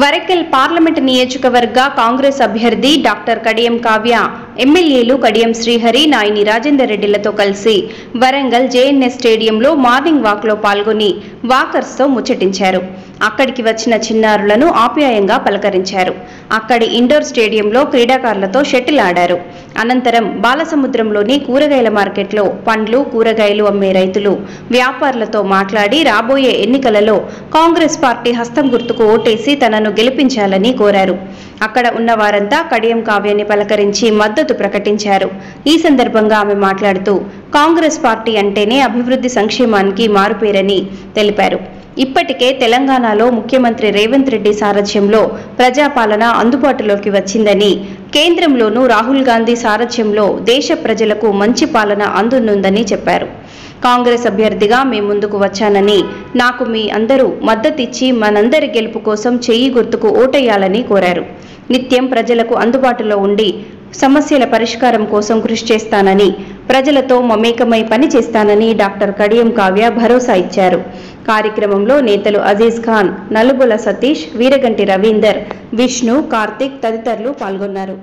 వరకల్ parliament నియోజకవర్గ కాంగ్రెస్ అభ్యర్థి doctor Kadiyam Kavya ఎమ్మెల్యేలు కడియం శ్రీహరి నాయని రాజేందర్ రెడ్డిలతో కలిసి వరంగల్ జేఎన్ఎస్ స్టేడియంలో మార్నింగ్ వాక్లో పాల్గొని వాకర్స్తో ముచ్చటించారు. అక్కడికి వచ్చిన చిన్నారులను ఆప్యాయంగా పలకరించారు. అక్కడి ఇండోర్ స్టేడియంలో క్రీడాకారులతో షటిల్ ఆడారు. అనంతరం బాలసముద్రంలోని కూరగాయల మార్కెట్లో పండ్లు కూరగాయలు అమ్మే రైతులు వ్యాపారులతో మాట్లాడి రాబోయే ఎన్నికలలో కాంగ్రెస్ పార్టీ హస్తం గుర్తుకు ఓటేసి తనను గెలిపించాలని కోరారు. అక్కడ ఉన్న వారంతా కడియం కావ్యాన్ని పలకరించి మద్దతు ప్రకటించారు. ఈ సందర్భంగా ఆమె మాట్లాడుతూ కాంగ్రెస్ పార్టీ అంటేనే అభివృద్ధి సంక్షేమానికి మారుపేరని తెలిపారు. ఇప్పటికే తెలంగాణలో ముఖ్యమంత్రి రేవంత్ రెడ్డి సారథ్యంలో ప్రజాపాలన అందుబాటులోకి వచ్చిందని, కేంద్రంలోనూ రాహుల్ గాంధీ సారథ్యంలో దేశ ప్రజలకు మంచి పాలన అందునుందని చెప్పారు. కాంగ్రెస్ అభ్యర్థిగా మీ ముందుకు వచ్చానని, నాకు మీ అందరూ మద్దతిచ్చి మనందరి గెలుపు కోసం చెయ్యి గుర్తుకు ఓటేయాలని కోరారు. నిత్యం ప్రజలకు అందుబాటులో ఉండి సమస్యల పరిష్కారం కోసం కృషి చేస్తానని, ప్రజలతో మమేకమై పనిచేస్తానని డాక్టర్ కడియం కావ్య భరోసా ఇచ్చారు. కార్యక్రమంలో నేతలు అజీజ్ ఖాన్, నలుబుల సతీష్, వీరగంటి రవీందర్, విష్ణు, కార్తిక్ తదితరులు పాల్గొన్నారు.